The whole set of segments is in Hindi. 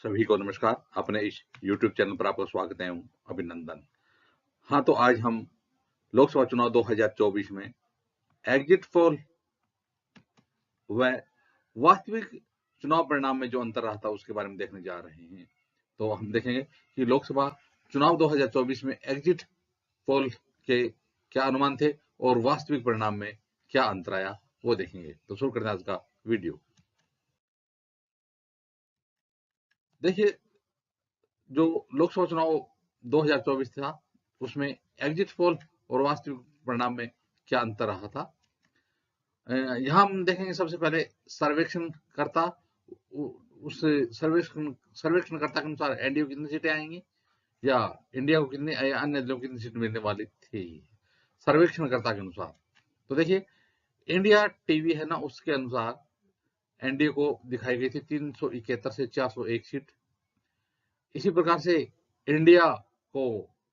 सभी को नमस्कार। अपने इस YouTube चैनल पर आपका स्वागत है, अभिनंदन। हाँ, तो आज हम लोकसभा चुनाव 2024 में एग्जिट पोल व वास्तविक चुनाव परिणाम में जो अंतर रहा था उसके बारे में देखने जा रहे हैं। तो हम देखेंगे कि लोकसभा चुनाव 2024 में एग्जिट पोल के क्या अनुमान थे और वास्तविक परिणाम में क्या अंतर आया, वो देखेंगे। तो शुरू करते हैं आज का वीडियो। देखिए, जो लोकसभा चुनाव 2024 था उसमें एग्जिट पोल और वास्तविक परिणाम में क्या अंतर रहा था। यहाँ हम देखेंगे सबसे पहले सर्वेक्षणकर्ता, उस सर्वेक्षणकर्ता के अनुसार एनडीए को कितनी सीटें आएंगी या इंडिया को कितनी या अन्य दलों को कितनी सीट मिलने वाली थी सर्वेक्षणकर्ता के अनुसार। तो देखिए, इंडिया टीवी है ना, उसके अनुसार एनडीए को दिखाई गई थी 371 से 401 सीट। इसी प्रकार से इंडिया को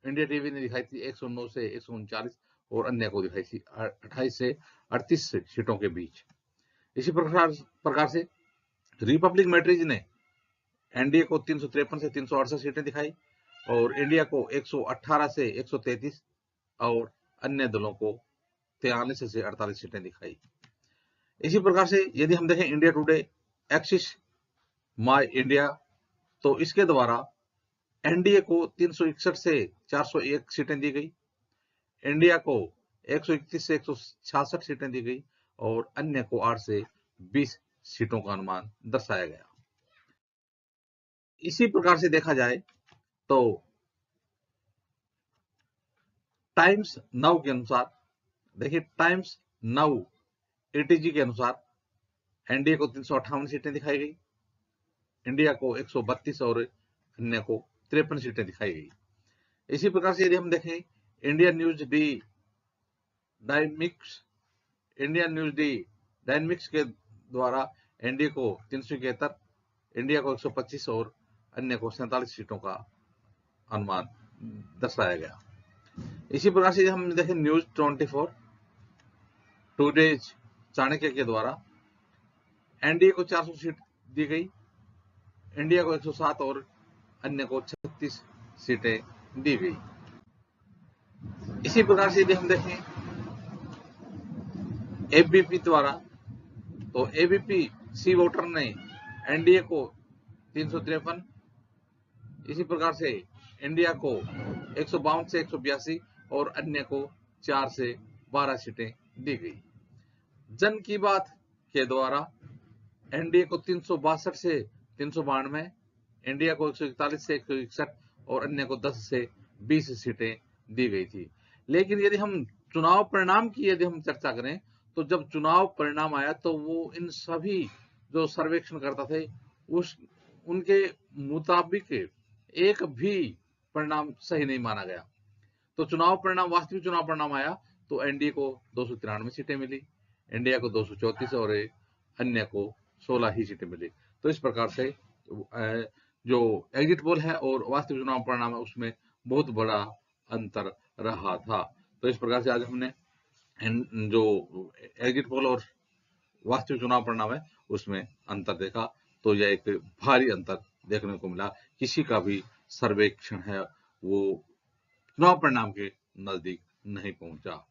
इंडिया टीवी ने दिखाई थी 109 से 139 और अन्य को दिखाई थी 28 से 38 सीटों के बीच। इसी प्रकार से रिपब्लिक मैट्रिज ने एनडीए को 353 से 368 सीटें दिखाई और इंडिया को 118 से 133 और अन्य दलों को 43 से 48 सीटें दिखाई। इसी प्रकार से यदि हम देखें India today axis my India, तो इसके द्वारा एनडीए को 361 से 401 सीटें दी गई, इंडिया को 131 से 166 सीटें दी गई और अन्य को 8 से 20 सीटों का अनुमान दर्शाया गया। इसी प्रकार से देखा जाए तो टाइम्स नाउ के अनुसार, देखिए टाइम्स नाउ एटीजी के अनुसार एनडीए को 358 सीटें दिखाई गई, इंडिया को 132 और अन्य को 53 सीटें दिखाई गई। इसी प्रकार से यदि हम देखें इंडियन न्यूज डी डायनेमिक्स के द्वारा एनडीए को 371, इंडिया को 125 और अन्य को 47 सीटों का अनुमान दर्शाया गया। इसी प्रकार से हम देखें न्यूज 24 टुडेज चाणक्य के द्वारा एनडीए को 400 सीट दी गई, इंडिया को 107 और अन्य को 36 सीटें दी गई। इसी प्रकार से यदि हम देखें एबीपी द्वारा, तो एबीपी सी वोटर ने एनडीए को 353, इसी प्रकार से इंडिया को 152 से 182 और अन्य को 4 से 12 सीटें दी गई। जन की बात के द्वारा एनडीए को 362 से 392, इंडिया को 141 से 161 और अन्य को 10 से 20 सीटें दी गई थी। लेकिन यदि हम चुनाव परिणाम की यदि हम चर्चा करें, तो जब चुनाव परिणाम आया तो वो इन सभी जो सर्वेक्षण करता थे उनके मुताबिक एक भी परिणाम सही नहीं माना गया। तो चुनाव परिणाम, वास्तविक चुनाव परिणाम आया तो एनडीए को 293 सीटें मिली, इंडिया को 234 और अन्य को 16 ही सीटें मिली। तो इस प्रकार से जो एग्जिट पोल है और वास्तविक चुनाव परिणाम है उसमें बहुत बड़ा अंतर रहा था। तो इस प्रकार से आज हमने जो एग्जिट पोल और वास्तविक चुनाव परिणाम है उसमें अंतर देखा। तो यह एक भारी अंतर देखने को मिला। किसी का भी सर्वेक्षण है वो चुनाव परिणाम के नजदीक नहीं पहुंचा।